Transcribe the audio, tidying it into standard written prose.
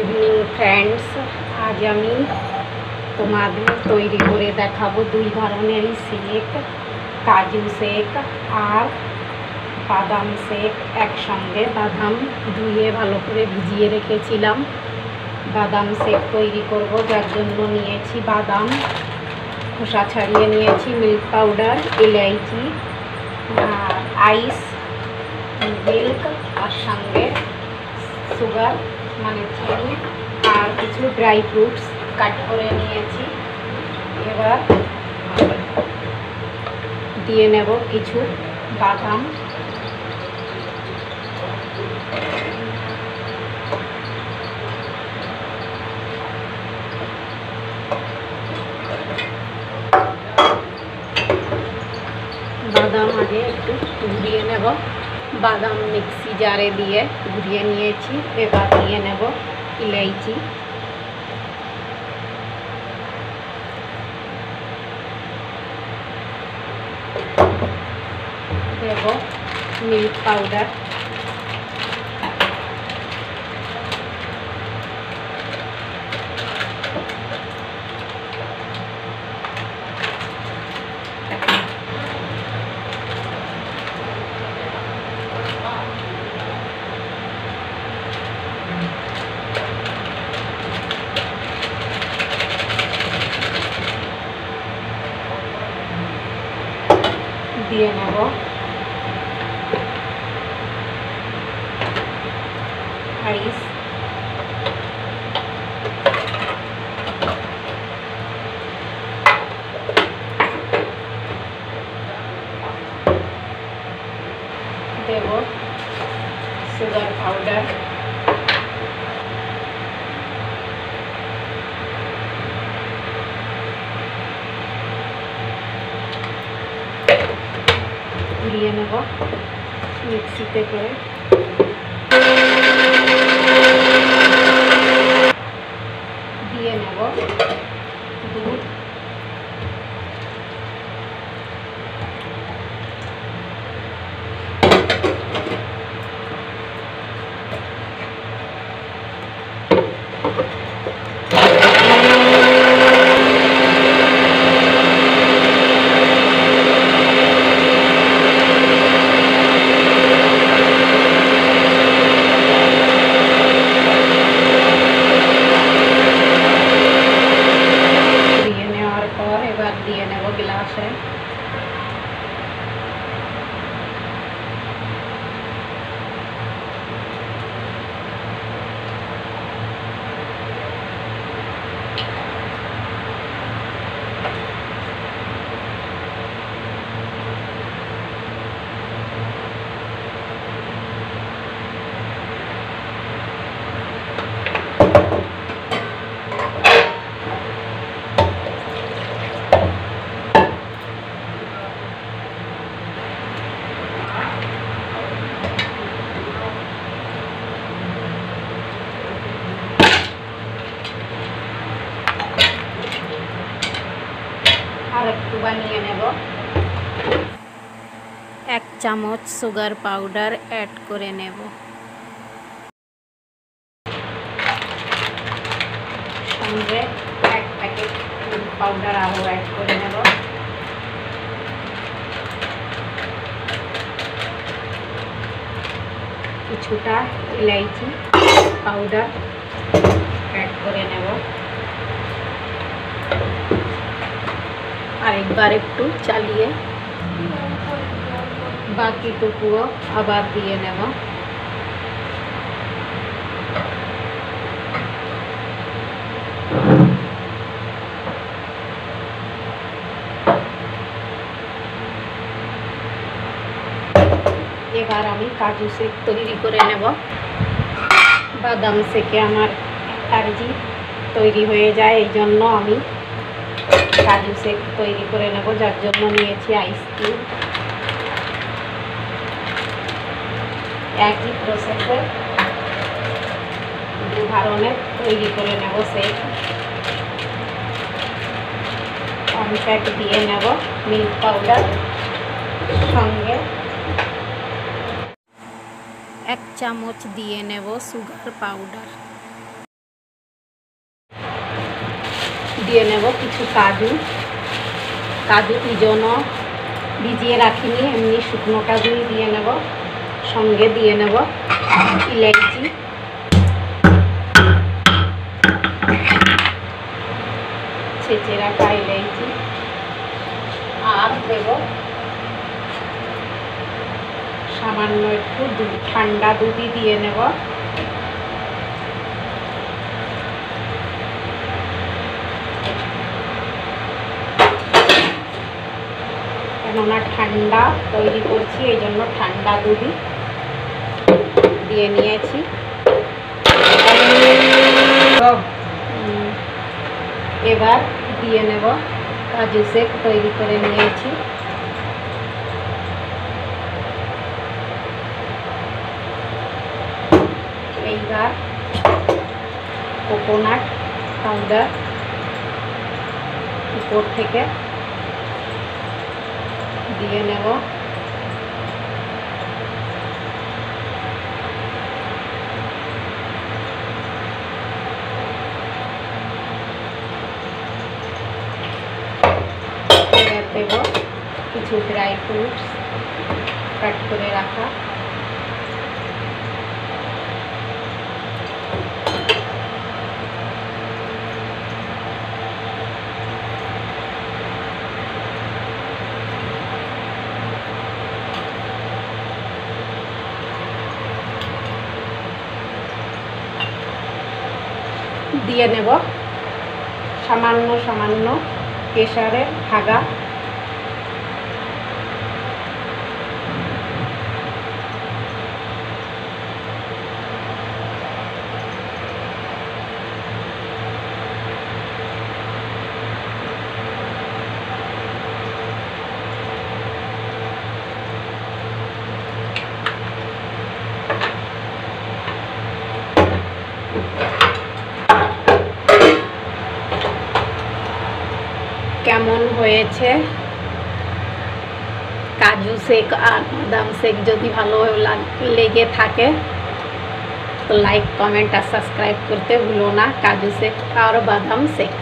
Evening friends, আজ আমি তোমাদের তৈরি করে দেখাবো দুই ধরনেরই শেক, কাজু শেক আর বাদাম শেক একসঙ্গে। বাদাম ধুয়ে ভালো করে ভিজিয়ে রেখেছিলাম। বাদাম শেক তৈরি করব, যার জন্য নিয়েছি বাদাম, খোসা ছাড়িয়ে নিয়েছি, মিল্ক পাউডার, ইলাইচি আর আইস, মিল্ক আর সঙ্গে সুগার মানে চিনি আর কিছু ড্রাই ফ্রুটস কাট করে নিয়েছি। এবার দিয়ে নেব কিছু বাদাম, বাদাম আগে একটু ঘুরিয়ে নেব। বাদাম মিক্সি জারে দিয়ে ঘুরিয়ে নিয়েছি। এবার দিয়ে নেব ইলাইচি, দেব মিল্ক পাউডার, দিয়ে নেব আইস, দেব সুগার পাউডার, ঘুরিয়ে নেব মিক্সিতে করে। দিয়ে নেব দুধ, দিয়ে নেব গ্লাসে। আর একটু বানিয়ে নেব। 1 চামচ সুগার পাউডার অ্যাড করে নেব। সঙ্গে 1 প্যাকেট মিল্ক পাউডার আরও অ্যাড করে নেব। কিছুটা ইলাইচি পাউডার অ্যাড করে নেব। আরেকবার একটু চালিয়ে বাকিটুকুও আবার দিয়ে নেব। এবার আমি কাজু শেক তৈরি করে নেব। বাদাম শেকে আমার অ্যালার্জি তৈরি হয়ে যায়, এই জন্য আমি কাজু শেক তৈরি করে নেব, যার জন্য নিয়েছি আইসক্রিম। একই প্রসেসে দু ধরনের তৈরি করে নেব শেক। 1 প্যাক দিয়ে নেব মিল্ক পাউডার, সঙ্গে 1 চামচ দিয়ে নেব সুগার পাউডার। দিয়ে নেব কিছু কাজু। কাজু এই জন্য ভিজিয়ে রাখিনি, এমনি শুকনো কাজুই দিয়ে নেব। সঙ্গে দিয়ে নেব ইলাইচি, ছেঁচে রাখা ইলাইচি। আর দেব সামান্য একটু দুধ, ঠান্ডা দুধই দিয়ে নেব। কেননা ঠান্ডা তৈরি করছি, এই জন্য ঠান্ডা দুধই দিয়ে নিয়েছি। এবার দিয়ে নেব কাজু শেক তৈরি করে নিয়েছি। এইবার কোকোনাট পাউডার উপর থেকে দিয়ে নেব। এবার দেব কিছু ড্রাই ফ্রুটস কাট করে রাখা। দিয়ে নেব সামান্য সামান্য কেশরের ভাগা। কেমন হয়েছে কাজু শেক আর বাদাম শেক? যদি ভালো লেগে থাকে তো লাইক, কমেন্ট আর সাবস্ক্রাইব করতে ভুলো না। কাজু শেক আর বাদাম শেক।